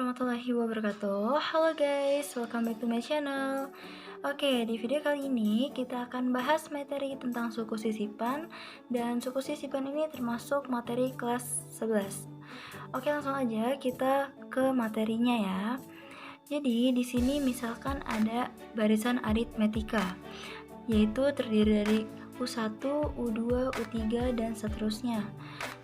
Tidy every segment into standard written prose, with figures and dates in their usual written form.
warahmatullahi wabarakatuh. Halo guys, welcome back to my channel. Oke, di video kali ini kita akan bahas materi tentang suku sisipan. Dan suku sisipan ini termasuk materi kelas 11. Oke, langsung aja kita ke materinya ya. Jadi di sini misalkan ada barisan aritmetika, yaitu terdiri dari U1, U2, U3, dan seterusnya.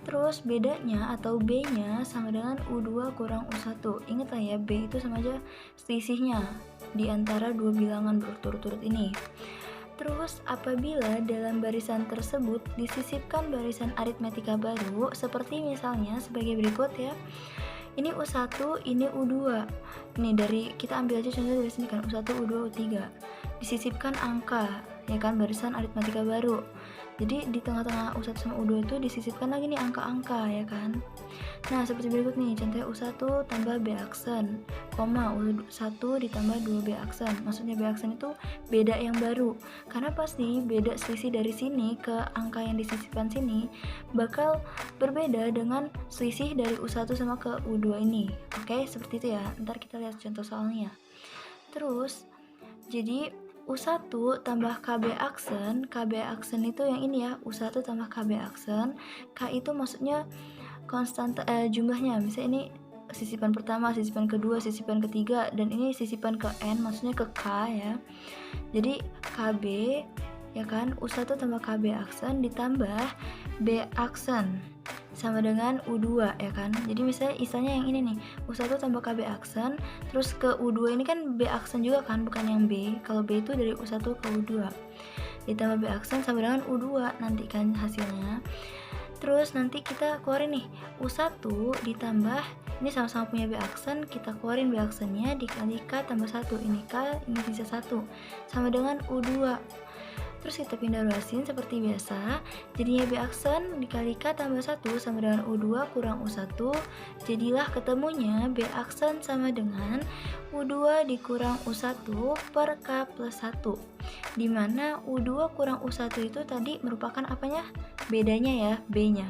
Terus bedanya atau B-nya sama dengan U2 kurang U1. Ingat lah ya, B itu sama aja selisihnya di antara dua bilangan berturut-turut ini. Terus apabila dalam barisan tersebut disisipkan barisan aritmetika baru, seperti misalnya sebagai berikut ya. Ini U1, ini U2. Ini dari kita ambil aja contoh dari sini kan, U1, U2, U3. Disisipkan angka, ya kan, barisan aritmetika baru. Jadi di tengah-tengah U1 sama U2 itu disisipkan lagi nih angka-angka, ya kan. Nah, seperti berikut nih, contohnya U1 tambah B aksen, koma U1 ditambah 2B aksen. Maksudnya B aksen itu beda yang baru. Karena pasti beda selisih dari sini ke angka yang disisipkan sini bakal berbeda dengan selisih dari U1 sama ke U2 ini. Oke, seperti itu ya. Ntar kita lihat contoh soalnya. Terus, jadi U1 tambah KB aksen itu yang ini ya, U1 tambah KB aksen, K itu maksudnya konstanta jumlahnya, misalnya ini sisipan pertama, sisipan kedua, sisipan ketiga, dan ini sisipan ke N, maksudnya ke K ya. Jadi KB ya kan, U1 tambah KB aksen ditambah B aksen sama dengan U2 ya kan. Jadi misalnya istilahnya yang ini nih, U1 tambah KB aksen, terus ke U2 ini kan B aksen juga kan, bukan yang B. Kalau B itu dari U1 ke U2 ditambah B aksen sama dengan U2 nanti kan hasilnya. Terus nanti kita keluarin nih, U1 ditambah, ini sama-sama punya B aksen, kita keluarin B aksennya dikali K tambah 1, ini K, ini sisa 1, sama dengan U2. Terus kita pindah ruasin seperti biasa, jadinya B aksen dikali K tambah 1 sama dengan U2 kurang U1, jadilah ketemunya B aksen sama dengan U2 dikurang U1 per K plus 1, dimana U2 kurang U1 itu tadi merupakan apanya? Bedanya ya, B-nya.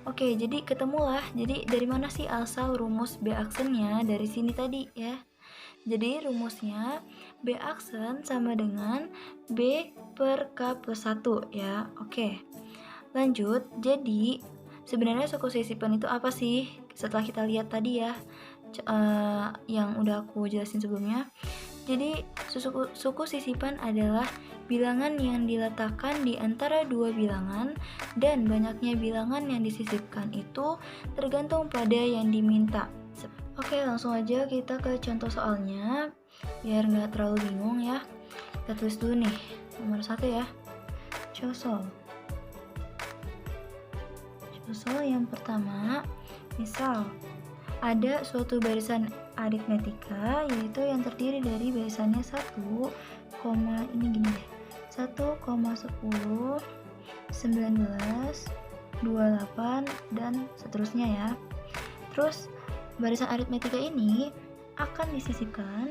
Oke, jadi ketemulah, jadi dari mana sih asal rumus B aksennya? Dari sini tadi ya. Jadi rumusnya B aksen sama dengan B per K plus 1 ya. Oke, lanjut. Jadi sebenarnya suku sisipan itu apa sih? Setelah kita lihat tadi ya, yang udah aku jelasin sebelumnya. Jadi suku sisipan adalah bilangan yang diletakkan di antara dua bilangan, dan banyaknya bilangan yang disisipkan itu tergantung pada yang diminta. Oke, langsung aja kita ke contoh soalnya biar nggak terlalu bingung ya. Kita tulis dulu nih, nomor 1 ya. Contoh yang pertama, misal ada suatu barisan aritmetika, yaitu yang terdiri dari barisannya 1, ini gini deh, 1,10, 19, 28, dan seterusnya ya. Terus barisan aritmetika ini akan disisipkan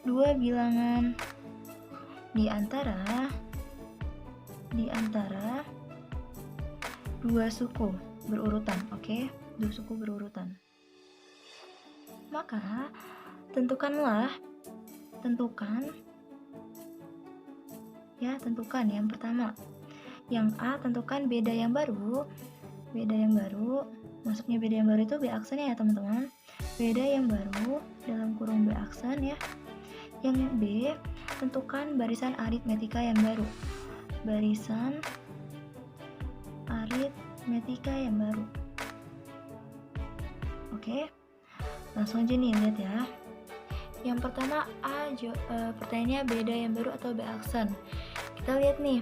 dua bilangan di antara dua suku berurutan. Oke, dua suku berurutan. Maka tentukan yang pertama. Yang A, tentukan beda yang baru, maksudnya beda yang baru itu B aksennya ya teman-teman. Beda yang baru dalam kurung B aksen ya. Yang B, tentukan barisan aritmetika yang baru. Barisan aritmetika yang baru. Oke, langsung aja nih lihat ya. Yang pertama A, pertanyaannya beda yang baru atau B aksen. Kita lihat nih,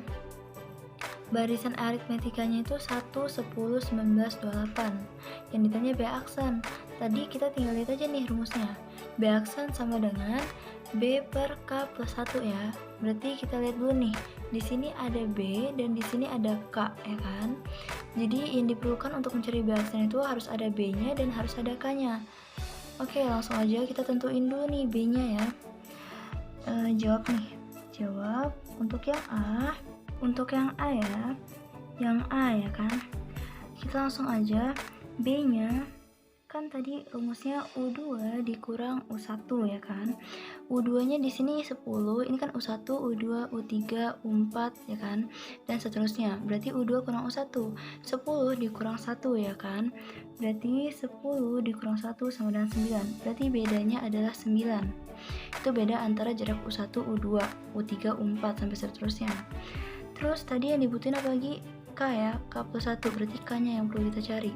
barisan aritmetikanya itu 1, 10, 19, 28. Yang ditanya B aksen. Tadi kita tinggal lihat aja nih rumusnya. B aksen sama dengan B per K plus 1 ya. Berarti kita lihat dulu nih. Di sini ada B dan di sini ada K ya kan. Jadi yang diperlukan untuk mencari B aksen itu harus ada B-nya dan harus ada K-nya. Oke, langsung aja kita tentuin dulu nih B-nya ya. Jawab nih. Jawab untuk yang A. Untuk yang A ya, yang A ya kan. Kita langsung aja B-nya kan tadi rumusnya U2 dikurang U1 ya kan. U2-nya di sini 10, ini kan U1, U2, U3, U4 ya kan. Dan seterusnya. Berarti U2 kurang U1, 10 dikurang 1 ya kan. Berarti 10 dikurang 1 sama dengan 9. Berarti bedanya adalah 9. Itu beda antara jarak U1, U2, U3, U4 sampai seterusnya. Terus tadi yang dibutuhin apa lagi? K ya, K plus 1, berarti K-nya yang perlu kita cari.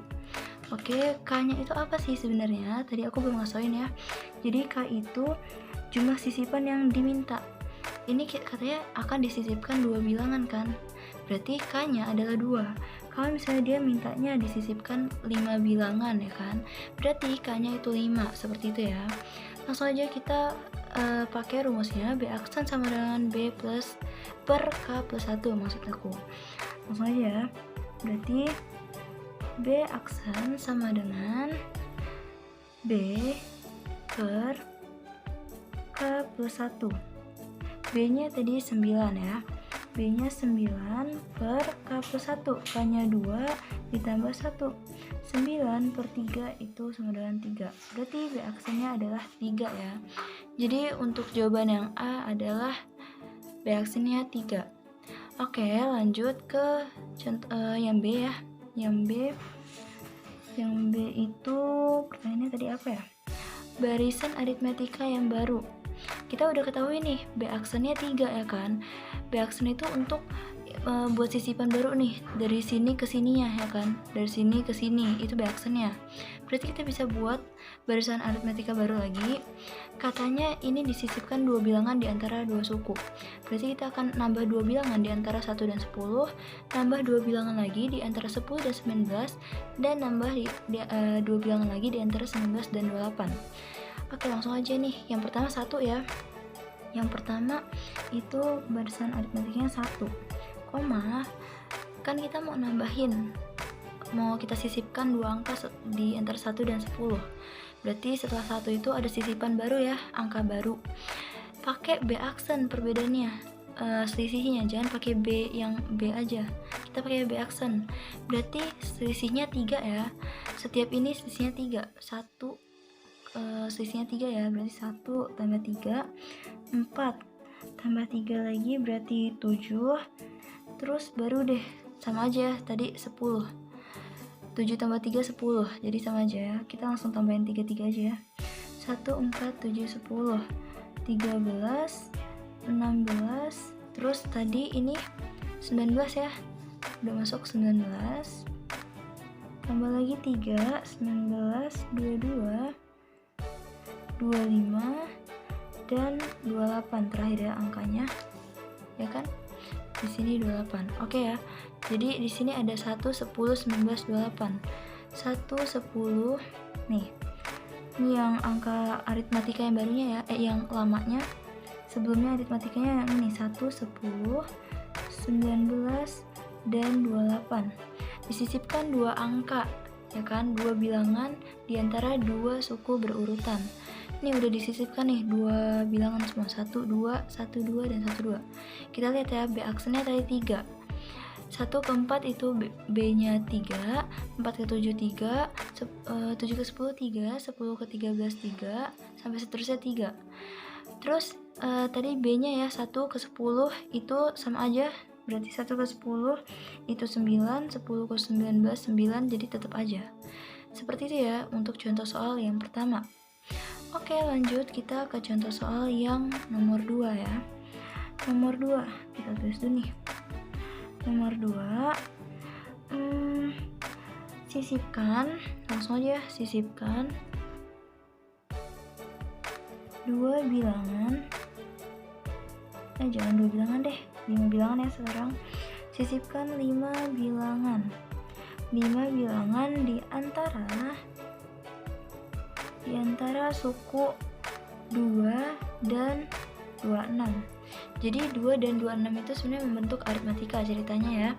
Oke, K-nya itu apa sih sebenarnya? Tadi aku belum ngasoin ya. Jadi K itu jumlah sisipan yang diminta. Ini katanya akan disisipkan 2 bilangan kan? Berarti K-nya adalah 2. Kalau misalnya dia mintanya disisipkan 5 bilangan ya kan? Berarti K-nya itu 5, seperti itu ya. Langsung aja kita pakai rumusnya B aksen sama dengan B plus per K plus 1 maksud aku. Langsung aja ya. Berarti B aksen sama dengan B per K plus 1. B-nya tadi 9 ya. B-nya 9 per K plus 1. K-nya 2 ditambah 1. 9 per 3 itu sama dengan 3. Berarti B aksennya adalah 3 ya. Jadi untuk jawaban yang A adalah B aksennya 3. Oke, lanjut ke contoh yang B ya. Yang B itu pertanyaannya tadi apa ya? Barisan aritmetika yang baru. Kita udah ketahui nih B aksennya 3 ya kan. B aksen itu untuk buat sisipan baru nih, dari sini ke sininya ya kan, dari sini ke sini itu B aksennya. Berarti kita bisa buat barisan aritmetika baru lagi. Katanya ini disisipkan 2 bilangan di antara 2 suku. Berarti kita akan nambah 2 bilangan di antara 1 dan 10, nambah 2 bilangan lagi di antara 10 dan 19, dan nambah 2 bilangan lagi di antara 19 dan 28. Oke, langsung aja nih. Yang pertama 1 ya. Yang pertama itu barisan aritmetiknya 1, koma, kan kita mau nambahin, mau kita sisipkan 2 angka di antara 1 dan 10. Berarti setelah 1 itu ada sisipan baru ya, angka baru. Pakai B aksen perbedaannya, selisihnya, jangan pakai B yang B aja. Kita pakai B aksen. Berarti selisihnya 3 ya. Setiap ini selisihnya 3. 1 selisihnya 3 ya. Berarti 1 tambah 3 4 tambah 3 lagi berarti 7. Terus baru deh sama aja tadi 10. 7 tambah 3 10. Jadi sama aja ya. Kita langsung tambahin 3 aja ya. 1 4 7 10 13 16. Terus tadi ini 19 ya. Udah masuk 19. Tambah lagi 3 19 22 25 dan 28 terakhir ya angkanya. Ya kan? Di sini 28. Oke ya. Jadi di sini ada 1 10 19 28. 1 10 nih. Ini yang angka aritmatika yang barunya ya, yang lamanya. Sebelumnya aritmatikanya yang ini 1 10 19 dan 28. Disisipkan 2 angka ya kan, 2 bilangan di antara 2 suku berurutan. Ini udah disisipkan nih 2 bilangan semua, 1 2 1 2 dan 1 2. Kita lihat ya, B aksennya tadi 3. 1 ke 4 itu B-nya 3, 4 ke 7 3, 7 ke 10 3, 10 ke 13 3, sampai seterusnya 3. Terus tadi B-nya ya 1 ke 10 itu sama aja, berarti 1 ke 10 itu 9, 10 ke 19 9, jadi tetap aja. Seperti itu ya untuk contoh soal yang pertama. Oke, lanjut kita ke contoh soal yang nomor 2 ya. Nomor 2, kita tulis dulu nih. Nomor 2, sisipkan, langsung aja sisipkan 2 bilangan. Jangan 2 bilangan deh, 5 bilangan ya sekarang. Sisipkan 5 bilangan. 5 bilangan di antara suku 2 dan 26. Jadi 2 dan 26 itu sebenarnya membentuk aritmatika ceritanya ya.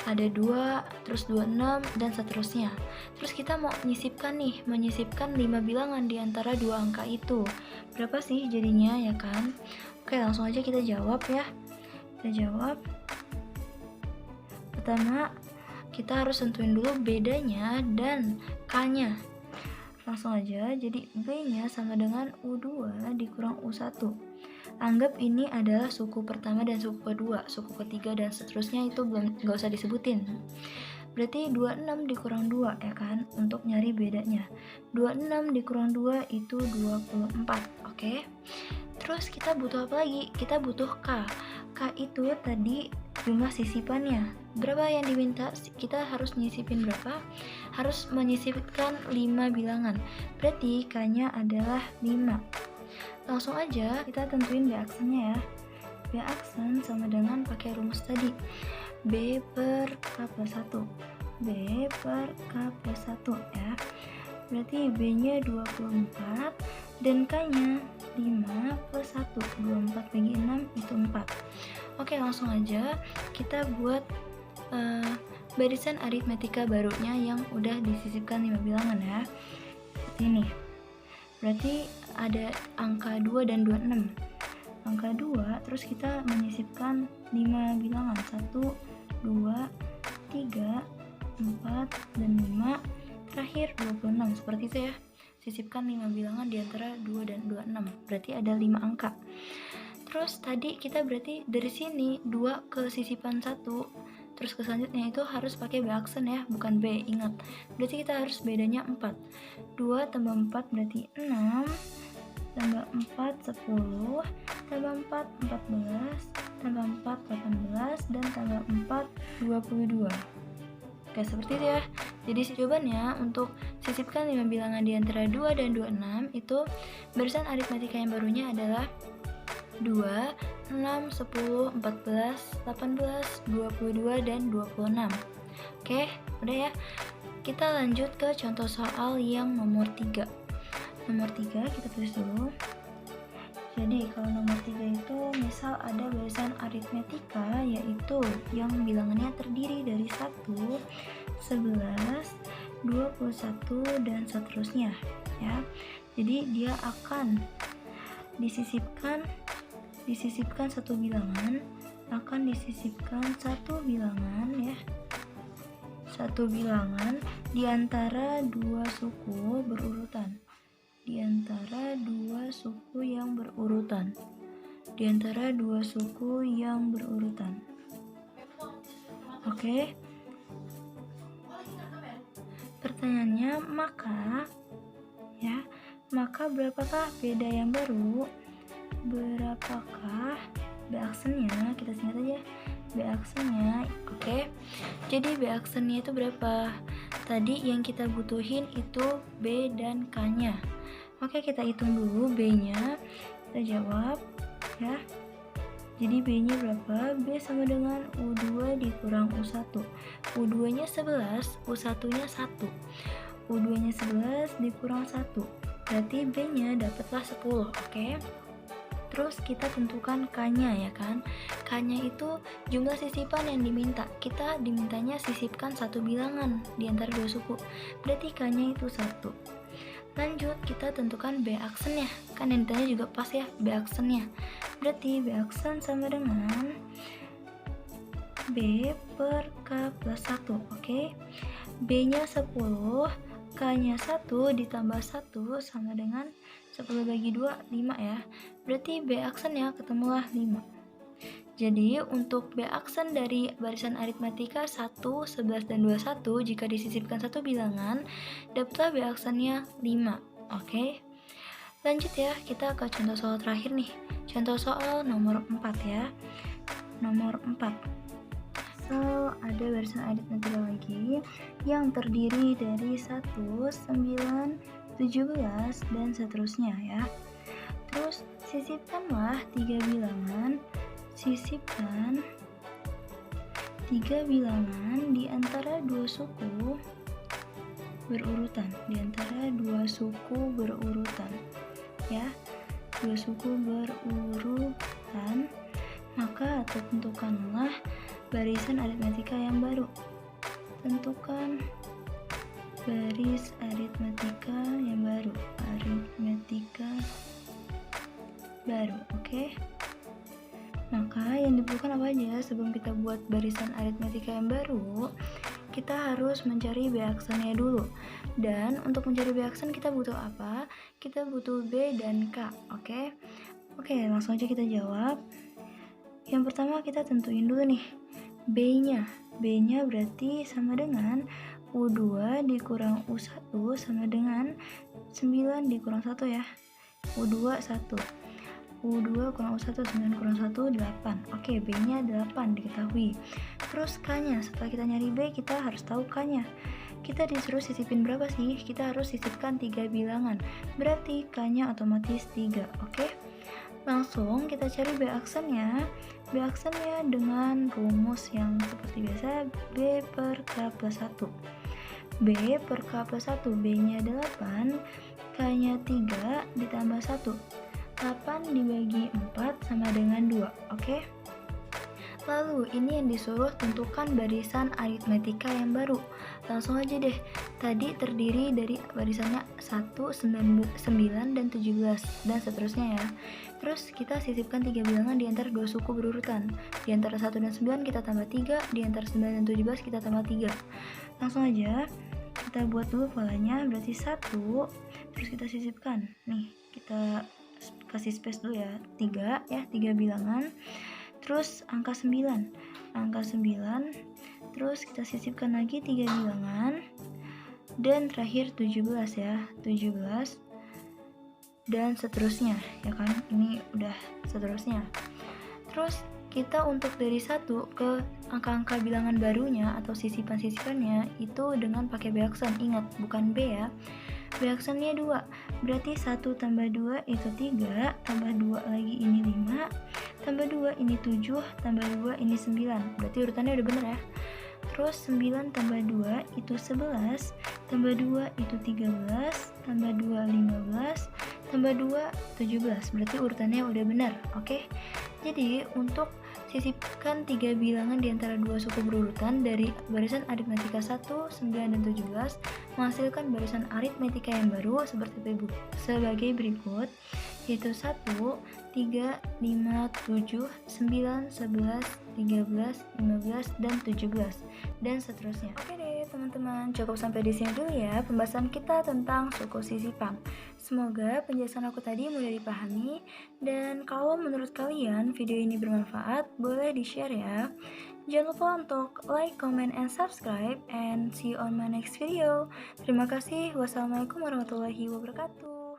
Ada 2, terus 26 dan seterusnya. Terus kita mau menyisipkan 5 bilangan di antara 2 angka itu. Berapa sih jadinya ya kan? Oke, langsung aja kita jawab ya. Kita jawab. Pertama, kita harus tentuin dulu B-nya dan K-nya. Langsung aja, jadi B-nya sama dengan U2 dikurang U1. Anggap ini adalah suku pertama dan suku kedua, suku ketiga dan seterusnya itu nggak usah disebutin. Berarti 26 dikurang 2 ya kan, untuk nyari bedanya. 26 dikurang 2 itu 24, oke? Terus kita butuh apa lagi? Kita butuh K. K itu tadi jumlah sisipannya. Berapa yang diminta? Kita harus nyisipin berapa? Harus menyisipkan 5 bilangan. Berarti K-nya adalah 5. Langsung aja kita tentuin B aksennya ya. B aksen sama dengan pakai rumus tadi. B per K plus 1. B per K plus 1 ya. Berarti B-nya 24 dan K-nya 5 plus 1. 24 bagi 6 itu 4. Oke, langsung aja kita buat barisan aritmetika barunya yang udah disisipkan 5 bilangan ya. Seperti ini. Berarti ada angka 2 dan 26. Angka 2, terus kita menyisipkan 5 bilangan. 1, 2, 3, 4, dan 5. Terakhir 26. Seperti itu ya. Sisipkan 5 bilangan di antara 2 dan 26. Berarti ada 5 angka. Terus tadi kita berarti dari sini 2 ke sisipan 1. Terus ke selanjutnya itu harus pakai B aksen ya, bukan B, ingat. Berarti kita harus bedanya 4. 2 tambah 4 berarti 6, tambah 4 10, tambah 4 14, tambah 4 18, dan tambah 4 22. Oke, seperti itu ya. Jadi jawabannya untuk sisipkan 5 bilangan di antara 2 dan 26 itu barisan aritmetika yang barunya adalah 2, 6, 10, 14, 18, 22, dan 26. Oke, udah ya. Kita lanjut ke contoh soal yang nomor 3. Nomor 3 kita tulis dulu. Jadi kalau nomor 3 itu misal ada barisan aritmetika yaitu yang bilangannya terdiri dari 1, 11, 21, dan seterusnya ya. Jadi dia akan disisipkan satu bilangan, ya, satu bilangan di antara dua suku berurutan, Oke. Pertanyaannya, maka berapakah beda yang baru? Berapakah B aksennya? Kita singkat aja B aksennya. Oke. Jadi B aksennya itu berapa? Tadi yang kita butuhin itu B dan K-nya. Oke, kita hitung dulu B-nya. Kita jawab ya. Jadi B-nya berapa? B sama dengan U2 dikurang U1. U2-nya 11, U1-nya 1. U2-nya 11 dikurang 1. Berarti B-nya dapatlah 10, oke? Terus kita tentukan K-nya ya kan. K-nya itu jumlah sisipan yang diminta. Kita dimintanya sisipkan satu bilangan di antara dua suku. Berarti K-nya itu 1. Lanjut, kita tentukan B aksennya. Kan yang ditanya juga pas ya, B aksennya. Berarti B aksen sama dengan B per K plus 1, oke? B-nya 10, K-nya 1 ditambah 1 sama dengan 10 bagi 2, 5 ya. Berarti B aksennya ketemulah 5. Jadi untuk B aksen dari barisan aritmetika 1, 11, dan 21 jika disisipkan satu bilangan, dapatlah B aksennya 5. Oke. Lanjut ya, kita ke contoh soal terakhir nih. Contoh soal nomor 4 ya. Nomor 4. So, ada barisan aritmetika lagi yang terdiri dari 1, 9, 17, dan seterusnya ya. Terus sisipkanlah 3 bilangan. Sisipkan 3 bilangan di antara dua suku berurutan, ya, dua suku berurutan. Maka tentukanlah barisan aritmetika yang baru. Tentukan baris aritmetika yang baru, oke? Maka yang dibutuhkan apa aja sebelum kita buat barisan aritmetika yang baru? kita harus mencari B aksennya dulu. Dan untuk mencari B aksen kita butuh apa? Kita butuh B dan K, oke? Oke, langsung aja kita jawab. Yang pertama kita tentuin dulu nih B-nya. B-nya berarti sama dengan U2 dikurang U1 sama dengan 9 dikurang 1 ya. U2 1. U2 kurang U1, 9 kurang 1, 8. Oke, B-nya 8 diketahui. Terus K-nya, setelah kita nyari B, kita harus tahu K-nya. Kita disuruh sisipin berapa sih? Kita harus sisipkan 3 bilangan. Berarti K-nya otomatis 3, oke? Langsung kita cari B aksennya. B aksennya dengan rumus yang seperti biasa, B per K plus 1. B per K plus 1, B-nya 8, K-nya 3 ditambah 1. 8 dibagi 4 sama dengan 2, oke? Lalu ini yang disuruh tentukan barisan aritmetika yang baru. Langsung aja deh, tadi terdiri dari barisannya 1, 9, dan 17 dan seterusnya ya. Terus kita sisipkan 3 bilangan di antara 2 suku berurutan. Di antara 1 dan 9 kita tambah 3, di antara 9 dan 17 kita tambah 3. Langsung aja kita buat dulu polanya, berarti 1, terus kita sisipkan. Nih, kita kasih space dulu ya, 3 ya, 3 bilangan. Terus angka 9, terus kita sisipkan lagi 3 bilangan, dan terakhir 17 ya, 17 dan seterusnya ya kan, ini udah seterusnya. Terus kita untuk dari 1 ke angka-angka bilangan barunya atau sisipan-sisipannya itu dengan pakai B aksen, ingat bukan B ya. B aksennya 2, berarti 1 tambah 2 itu 3, tambah 2 lagi ini 5, tambah 2 ini 7, tambah 2 ini 9, berarti urutannya udah bener ya. Terus 9 tambah 2 itu 11, tambah 2 itu 13, tambah 2 15, tambah 2 17, berarti urutannya udah benar, oke? Jadi untuk sisipkan 3 bilangan di antara 2 suku berurutan dari barisan aritmetika 1, 9, dan 17 menghasilkan barisan aritmetika yang baru sebagai berikut, yaitu 1, 3, 5, 7, 9, 11, 13, 15, dan 17 dan seterusnya. Oke deh teman-teman, cukup sampai di sini dulu ya pembahasan kita tentang suku sisipan. Semoga penjelasan aku tadi mudah dipahami, dan kalau menurut kalian video ini bermanfaat, boleh di-share ya. Jangan lupa untuk like, comment, and subscribe, and see you on my next video. Terima kasih. Wassalamualaikum warahmatullahi wabarakatuh.